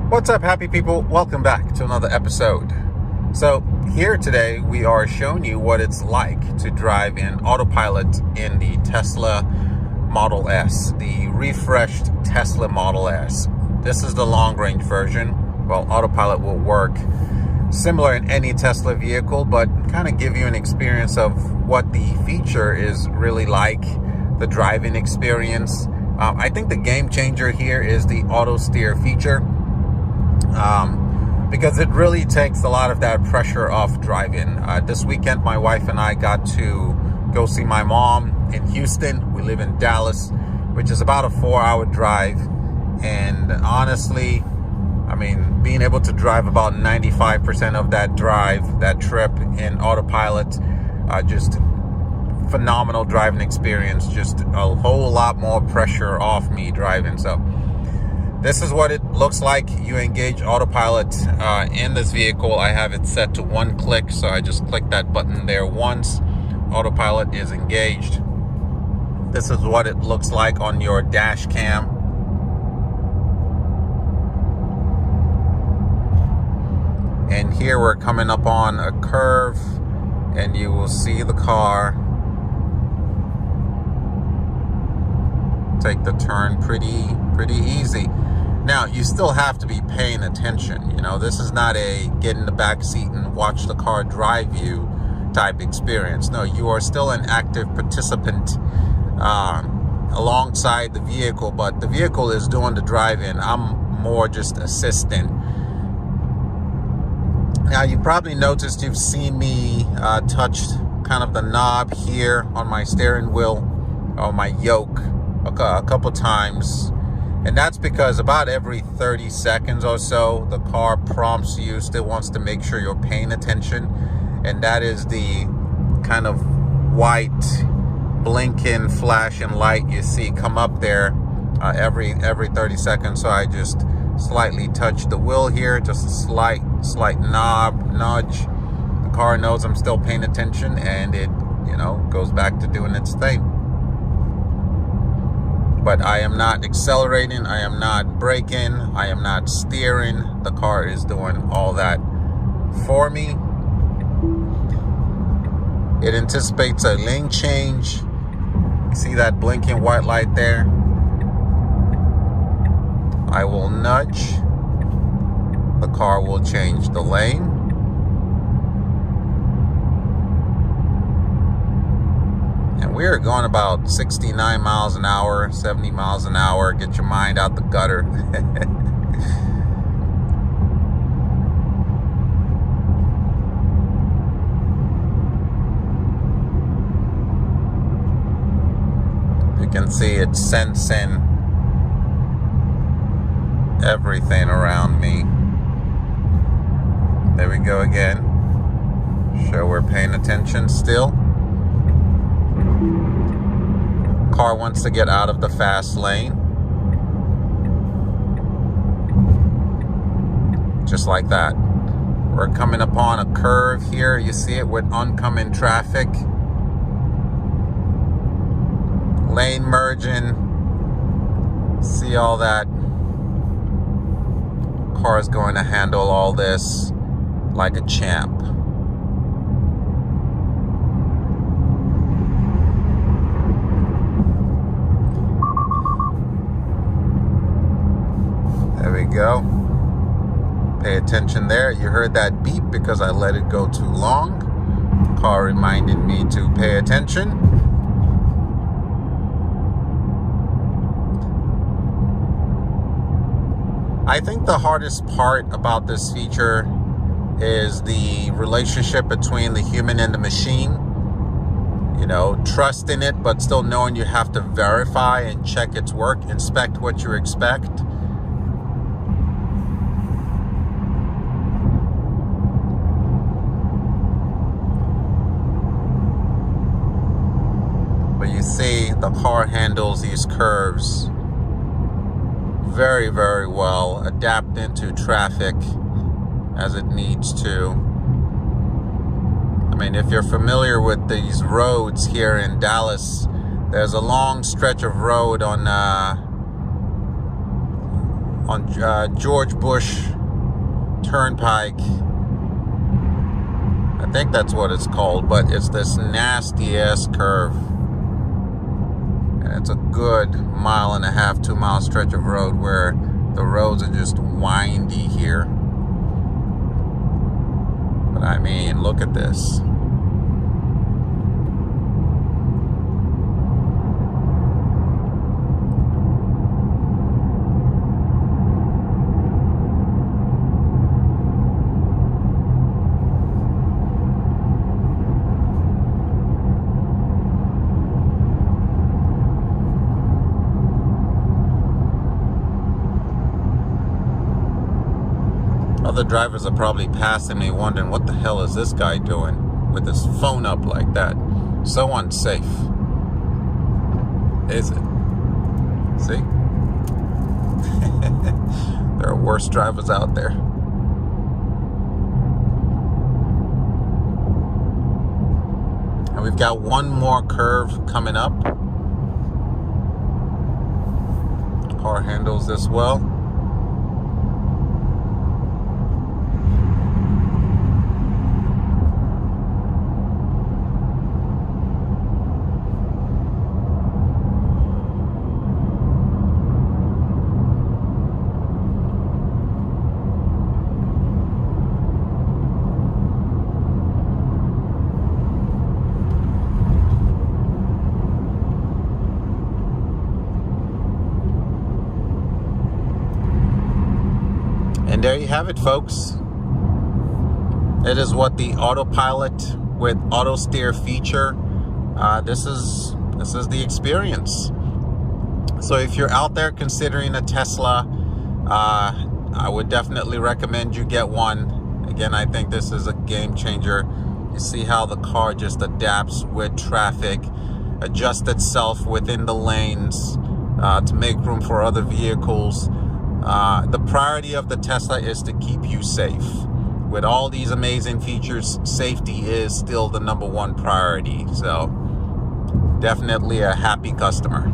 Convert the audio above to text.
What's up, happy people? Welcome back to another episode. So here today we are showing you what it's like to drive in Autopilot in the Tesla Model S, the refreshed Tesla Model S. This is the long-range version. Well, Autopilot will work similar in any Tesla vehicle, but kind of give you an experience of what the feature is really like, the driving experience. I think the game changer here is the auto steer feature. Because it really takes a lot of that pressure off driving. This weekend, my wife and I got to go see my mom in Houston. We live in Dallas, which is about a 4-hour drive. And honestly, I mean, being able to drive about 95% of that drive, that trip in Autopilot, just phenomenal driving experience. Just a whole lot more pressure off me driving. So this is what it looks like. You engage Autopilot in this vehicle. I have it set to one click, so I just click that button there once. Autopilot is engaged. This is what it looks like on your dash cam. And here we're coming up on a curve, and you will see the car take the turn pretty easy. Now, you still have to be paying attention. You know, this is not a get in the back seat and watch the car drive you type experience. No, you are still an active participant alongside the vehicle, but the vehicle is doing the driving. I'm more just assisting. Now, you probably noticed, you've seen me touch kind of the knob here on my steering wheel, or my yoke, a couple times. And that's because about every 30 seconds or so, the car prompts you, still wants to make sure you're paying attention. And that is the kind of white blinking flashing light you see come up there every 30 seconds. So I just slightly touch the wheel here, just a slight knob nudge. The car knows I'm still paying attention, and it, goes back to doing its thing. But I am not accelerating, I am not braking, I am not steering. The car is doing all that for me. It anticipates a lane change. You see that blinking white light there? I will nudge. The car will change the lane. And we are going about 69 miles an hour, 70 miles an hour. Get your mind out the gutter. You can see it's sensing everything around me. There we go again. Sure, we're paying attention still. Car wants to get out of the fast lane. Just like that. We're coming upon a curve here. You see it with oncoming traffic. Lane merging. See all that. Car is going to handle all this like a champ. There we go. Pay attention there. You heard that beep because I let it go too long. Car reminded me to pay attention. I think the hardest part about this feature is the relationship between the human and the machine. Trusting it, but still knowing you have to verify and check its work, inspect what you expect. But you see, the car handles these curves very, very well, adapting to traffic as it needs to. I mean, if you're familiar with these roads here in Dallas, there's a long stretch of road on on George Bush Turnpike. I think that's what it's called, but it's this nasty ass curve. And it's a good 1.5 2 mile stretch of road where the roads are just windy here. But I mean, look at this. Other drivers are probably passing me wondering what the hell is this guy doing with his phone up like that. So unsafe. Is it? See? There are worse drivers out there. And we've got one more curve coming up. Car handles this well. And there you have it, folks. It is what the Autopilot with auto steer feature. This is the experience. So if you're out there considering a Tesla, I would definitely recommend you get one. Again, I think this is a game changer. You see how the car just adapts with traffic, adjusts itself within the lanes to make room for other vehicles. The priority of the Tesla is to keep you safe. With all these amazing features, safety is still the #1 priority. So definitely a happy customer.